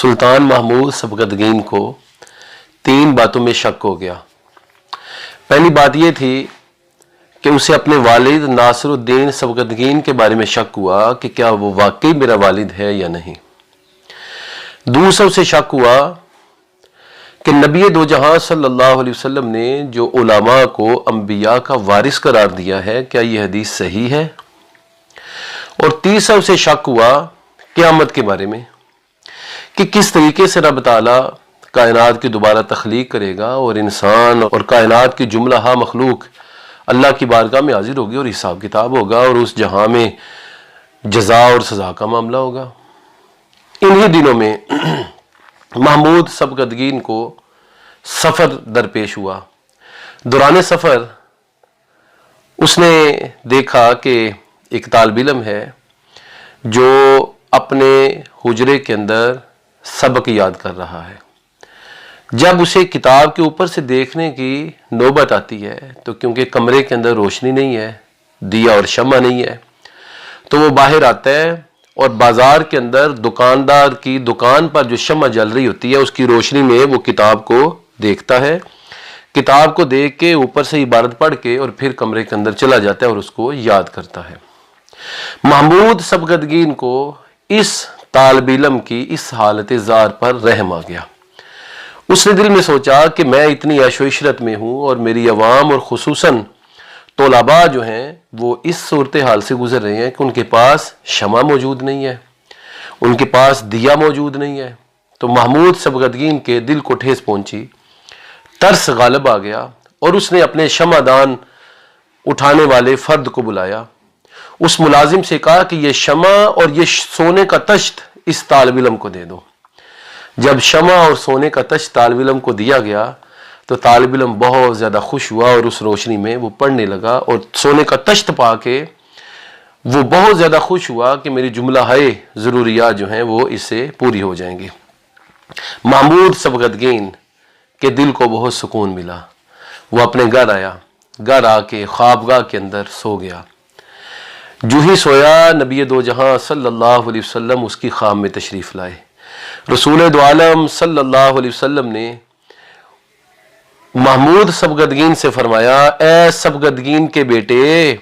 سلطان محمود سبکتگین کو 3 باتوں میں شک ہو گیا۔ پہلی بات یہ تھی کہ اسے اپنے والد ناصر الدین سبکتگین کے بارے میں شک ہوا کہ کیا وہ واقعی میرا والد ہے یا نہیں۔ دوسرا اسے شک ہوا کہ نبی دو جہاں صلی اللہ علیہ وسلم نے جو علماء کو انبیاء کا وارث قرار دیا ہے کیا یہ حدیث صحیح ہے۔ اور تیسرا اسے شک ہوا قیامت کے بارے میں کہ کس طریقے سے رب تعالیٰ کائنات کی دوبارہ تخلیق کرے گا اور انسان اور کائنات کی جملہ ہا مخلوق اللہ کی بارگاہ میں حاضر ہوگی اور حساب کتاب ہوگا اور اس جہاں میں جزا اور سزا کا معاملہ ہوگا۔ انہی دنوں میں محمود سبکتگین کو سفر درپیش ہوا۔ دوران سفر اس نے دیکھا کہ ایک طالب علم ہے جو اپنے حجرے کے اندر سبق یاد کر رہا ہے۔ جب اسے کتاب کے اوپر سے دیکھنے کی نوبت آتی ہے تو کیونکہ کمرے کے اندر روشنی نہیں ہے، دیا اور شمع نہیں ہے، تو وہ باہر آتا ہے اور بازار کے اندر دکاندار کی دکان پر جو شمع جل رہی ہوتی ہے اس کی روشنی میں وہ کتاب کو دیکھتا ہے۔ کتاب کو دیکھ کے اوپر سے عبارت پڑھ کے اور پھر کمرے کے اندر چلا جاتا ہے اور اس کو یاد کرتا ہے۔ محمود سبکتگین کو اس طالب علم کی اس حالت زار پر رحم آ گیا۔ اس نے دل میں سوچا کہ میں اتنی عیش و عشرت میں ہوں اور میری عوام اور خصوصاً طلباء جو ہیں وہ اس صورتحال سے گزر رہے ہیں کہ ان کے پاس شمع موجود نہیں ہے، ان کے پاس دیا موجود نہیں ہے۔ تو محمود سبکتگین کے دل کو ٹھیس پہنچی، ترس غالب آ گیا اور اس نے اپنے شمع دان اٹھانے والے فرد کو بلایا۔ اس ملازم سے کہا کہ یہ شمع اور یہ سونے کا تشت اس طالب علم کو دے دو۔ جب شمع اور سونے کا تشت طالب علم کو دیا گیا تو طالب علم بہت زیادہ خوش ہوا اور اس روشنی میں وہ پڑھنے لگا اور سونے کا تشت پا کے وہ بہت زیادہ خوش ہوا کہ میری جملہ ہے ضروریات جو ہیں وہ اس سے پوری ہو جائیں گی۔ محمود سبکتگین کے دل کو بہت سکون ملا۔ وہ اپنے گھر آیا، گھر آ کے خوابگاہ کے اندر سو گیا۔ جو ہی سویا نبی دو جہاں صلی اللہ علیہ وسلم اس کی خواب میں تشریف لائے۔ رسول دو عالم صلی اللہ علیہ وسلم نے محمود سبکتگین سے فرمایا، اے سبکتگین کے بیٹے،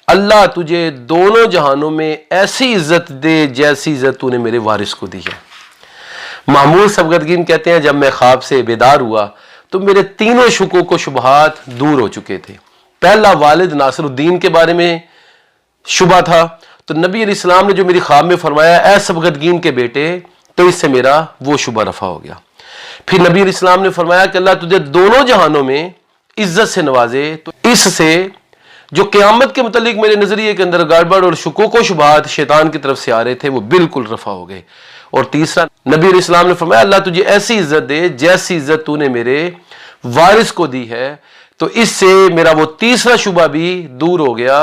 اللہ تجھے دونوں جہانوں میں ایسی عزت دے جیسی عزت تو نے میرے وارث کو دی ہے۔ محمود سبکتگین کہتے ہیں جب میں خواب سے بیدار ہوا تو میرے تینوں شکوک و شبہات دور ہو چکے تھے۔ پہلا والد ناصر الدین کے بارے میں شبہ تھا، تو نبی علیہ السلام نے جو میری خواب میں فرمایا اے سبکتگین کے بیٹے، تو اس سے میرا وہ شبہ رفع ہو گیا۔ پھر نبی علیہ السلام نے فرمایا کہ اللہ تجھے دونوں جہانوں میں عزت سے نوازے، تو اس سے جو قیامت کے متعلق میرے نظریے کے اندر گڑبڑ اور شکوک و شبہات شیطان کی طرف سے آ رہے تھے وہ بالکل رفع ہو گئے۔ اور تیسرا نبی علیہ السلام نے فرمایا اللہ تجھے ایسی عزت دے جیسی عزت تو نے میرے وارث کو دی ہے، تو اس سے میرا وہ تیسرا شبہ بھی دور ہو گیا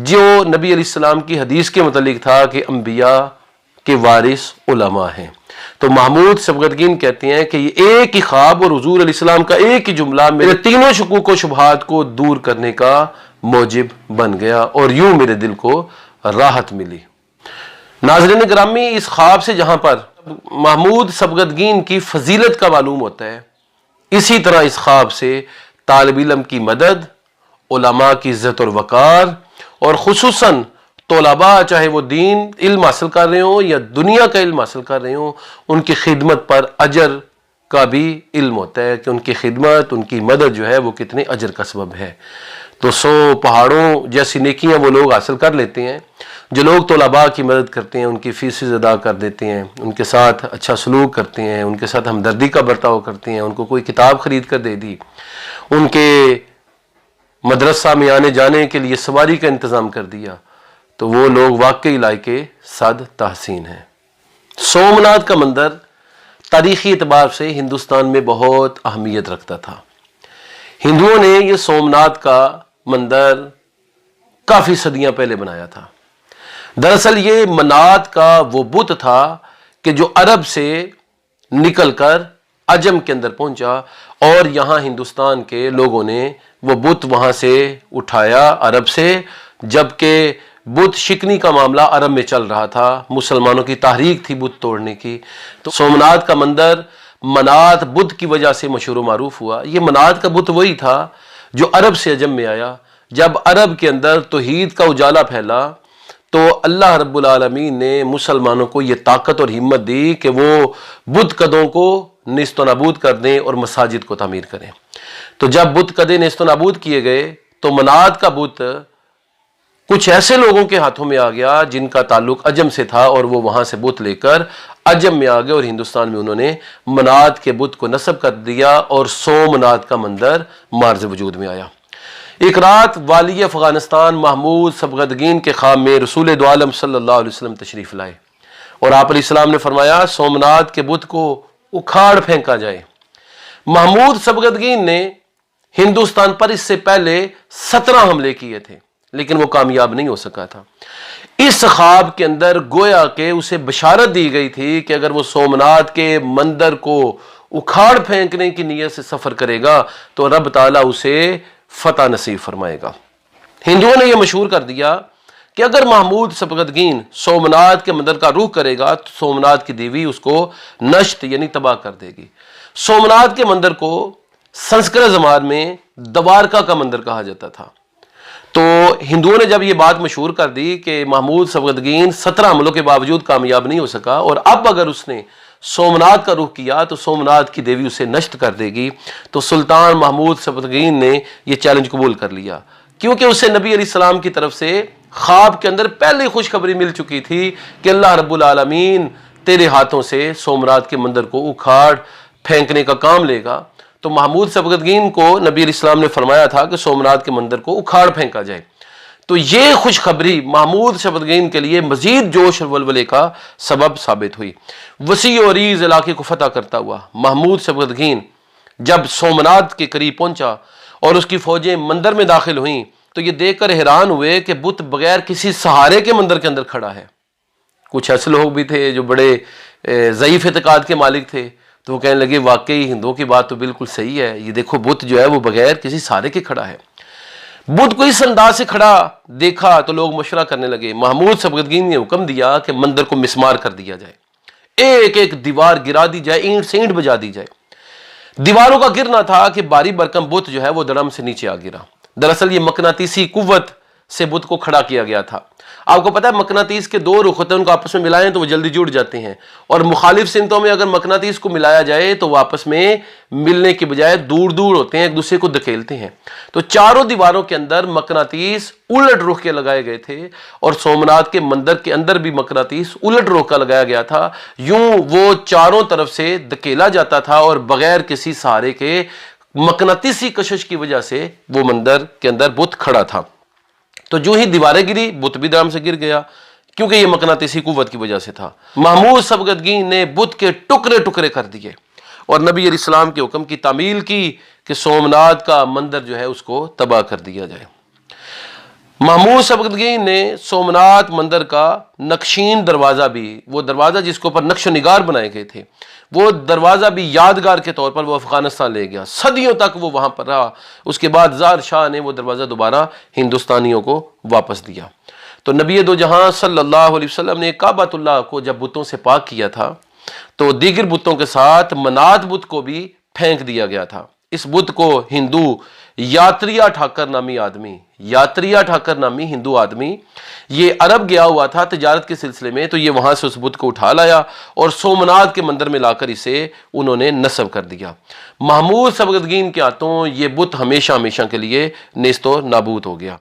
جو نبی علیہ السلام کی حدیث کے متعلق تھا کہ انبیاء کے وارث علماء ہیں۔ تو محمود سبکتگین کہتے ہیں کہ یہ ایک ہی خواب اور حضور علیہ السلام کا ایک ہی جملہ میرے تینوں شکوک و شبہات کو دور کرنے کا موجب بن گیا اور یوں میرے دل کو راحت ملی۔ ناظرین گرامی، اس خواب سے جہاں پر محمود سبکتگین کی فضیلت کا معلوم ہوتا ہے، اسی طرح اس خواب سے طالب علم کی مدد، علماء کی عزت اور وقار اور خصوصاً طلباء چاہے وہ دین علم حاصل کر رہے ہوں یا دنیا کا علم حاصل کر رہے ہوں، ان کی خدمت پر اجر کا بھی علم ہوتا ہے کہ ان کی خدمت، ان کی مدد جو ہے وہ کتنے اجر کا سبب ہے۔ تو 100 پہاڑوں جیسی نیکیاں وہ لوگ حاصل کر لیتے ہیں جو لوگ طلباء کی مدد کرتے ہیں، ان کی فیسز ادا کر دیتے ہیں، ان کے ساتھ اچھا سلوک کرتے ہیں، ان کے ساتھ ہمدردی کا برتاؤ کرتے ہیں، ان کو کوئی کتاب خرید کر دے دی، ان کے مدرسہ میں آنے جانے کے لیے سواری کا انتظام کر دیا، تو وہ لوگ واقعی لائق صد تحسین ہیں۔ سومناتھ کا مندر تاریخی اعتبار سے ہندوستان میں بہت اہمیت رکھتا تھا۔ ہندوؤں نے یہ سومناتھ کا مندر کافی صدیاں پہلے بنایا تھا۔ دراصل یہ منات کا وہ بت تھا کہ جو عرب سے نکل کر عجم کے اندر پہنچا اور یہاں ہندوستان کے لوگوں نے وہ بت وہاں سے اٹھایا عرب سے، جبکہ بت شکنی کا معاملہ عرب میں چل رہا تھا، مسلمانوں کی تحریک تھی بت توڑنے کی، تو سومناتھ کا مندر منات بت کی وجہ سے مشہور و معروف ہوا۔ یہ منات کا بت وہی تھا جو عرب سے عجم میں آیا۔ جب عرب کے اندر توحید کا اجالا پھیلا تو اللہ رب العالمین نے مسلمانوں کو یہ طاقت اور ہمت دی کہ وہ بت قدوں کو نیست و نابود کر دیں اور مساجد کو تعمیر کریں۔ تو جب بت قدے نیست و نابود کیے گئے تو منات کا بت کچھ ایسے لوگوں کے ہاتھوں میں آ گیا جن کا تعلق عجم سے تھا، اور وہ وہاں سے بت لے کر عجم میں آ گئے اور ہندوستان میں انہوں نے منات کے بت کو نصب کر دیا اور سومناتھ کا مندر مارز وجود میں آیا۔ ایک رات والی افغانستان محمود سبکتگین کے خواب میں رسول دو عالم صلی اللہ علیہ وسلم تشریف لائے، اور آپ علیہ السلام نے فرمایا سومناتھ کے بت کو اکھاڑ پھینکا جائے۔ محمود سبکتگین نے ہندوستان پر اس سے پہلے 17 حملے کیے تھے لیکن وہ کامیاب نہیں ہو سکا تھا۔ اس خواب کے اندر گویا کہ اسے بشارت دی گئی تھی کہ اگر وہ سومناتھ کے مندر کو اکھاڑ پھینکنے کی نیت سے سفر کرے گا تو رب تعالیٰ اسے فتح نصیب فرمائے گا۔ ہندوؤں نے یہ مشہور کر دیا کہ اگر محمود سبکتگین سومناتھ کے مندر کا رخ کرے گا تو سومناتھ کی دیوی اس کو نشت یعنی تباہ کر دے گی۔ سومناتھ کے مندر کو سنسکرت زبان میں دوارکا کا مندر کہا جاتا تھا۔ تو ہندوؤں نے جب یہ بات مشہور کر دی کہ محمود سبکتگین 17 حملوں کے باوجود کامیاب نہیں ہو سکا، اور اب اگر اس نے سومناتھ کا رخ کیا تو سومناتھ کی دیوی اسے نشت کر دے گی، تو سلطان محمود سبکتگین نے یہ چیلنج قبول کر لیا، کیونکہ اسے نبی علیہ السلام کی طرف سے خواب کے اندر پہلے خوشخبری مل چکی تھی کہ اللہ رب العالمین تیرے ہاتھوں سے سومناتھ کے مندر کو اکھاڑ پھینکنے کا کام لے گا۔ تو محمود سبکتگین کو نبی علیہ السلام نے فرمایا تھا کہ سومناتھ کے مندر کو اکھاڑ پھینکا جائے۔ تو یہ خوشخبری محمود سبکتگین کے لیے مزید جوش اور ولولے کا سبب ثابت ہوئی۔ وسیع و عریض علاقے کو فتح کرتا ہوا محمود سبکتگین جب سومناتھ کے قریب پہنچا اور اس کی فوجیں مندر میں داخل ہوئیں تو یہ دیکھ کر حیران ہوئے کہ بت بغیر کسی سہارے کے مندر کے اندر کھڑا ہے۔ کچھ ایسے لوگ بھی تھے جو بڑے ضعیف اعتقاد کے مالک تھے، تو وہ کہنے لگے واقعی ہندوؤں کی بات تو بالکل صحیح ہے، یہ دیکھو بت جو ہے وہ بغیر کسی سہارے کے کھڑا ہے۔ بت کو اس انداز سے کھڑا دیکھا تو لوگ مشورہ کرنے لگے۔ محمود سبکتگین نے حکم دیا کہ مندر کو مسمار کر دیا جائے، ایک ایک دیوار گرا دی جائے، اینٹ سے اینٹ بجا دی جائے۔ دیواروں کا گرنا تھا کہ باری برکم بت جو ہے وہ دڑم سے نیچے آ گرا۔ دراصل یہ مقناطیسی قوت سے بت کو کھڑا کیا گیا تھا۔ آپ کو پتا ہے مقناطیس کے دو رخ ہوتے ہیں، ان کو آپس میں ملائیں تو وہ جلدی جڑ جاتے ہیں، اور مخالف سمتوں میں اگر مقناطیس کو ملایا جائے تو وہ آپس میں ملنے کے بجائے دور دور ہوتے ہیں، ایک دوسرے کو دھکیلتے ہیں۔ تو چاروں دیواروں کے اندر مقناطیس الٹ رخ کے لگائے گئے تھے، اور سومناتھ کے مندر کے اندر بھی مقناطیس الٹ رخ کا لگایا گیا تھا۔ یوں وہ چاروں طرف سے دھکیلا جاتا تھا اور بغیر کسی سہارے کے مقناطیسی کشش کی وجہ سے وہ مندر کے اندر بت کھڑا تھا۔ تو جو ہی دیواریں گری بت بھی دڑم سے گر گیا، کیونکہ یہ مقناطیسی قوت کی وجہ سے تھا۔ محمود سبکتگین نے بت کے ٹکڑے ٹکڑے کر دیے اور نبی علیہ السلام کے حکم کی تعمیل کی کہ سومناتھ کا مندر جو ہے اس کو تباہ کر دیا جائے۔ محمود سبکتگین نے سومناتھ مندر کا نقشین دروازہ بھی، وہ دروازہ جس کے اوپر نقش و نگار بنائے گئے تھے، وہ دروازہ بھی یادگار کے طور پر وہ افغانستان لے گیا۔ صدیوں تک وہ وہاں پر رہا۔ اس کے بعد زار شاہ نے وہ دروازہ دوبارہ ہندوستانیوں کو واپس دیا۔ تو نبی دو جہاں صلی اللہ علیہ وسلم نے کعبۃ اللہ کو جب بتوں سے پاک کیا تھا تو دیگر بتوں کے ساتھ منات بت کو بھی پھینک دیا گیا تھا۔ اس بت کو ہندو یاتریہ ٹھاکر نامی آدمی، یاتریہ ٹھاکر نامی ہندو آدمی، یہ عرب گیا ہوا تھا تجارت کے سلسلے میں، تو یہ وہاں سے اس بت کو اٹھا لایا اور سومناتھ کے مندر میں لا کر اسے انہوں نے نصب کر دیا۔ محمود سبکتگین کے ہاتھوں یہ بت ہمیشہ ہمیشہ کے لیے نیست و نابود ہو گیا۔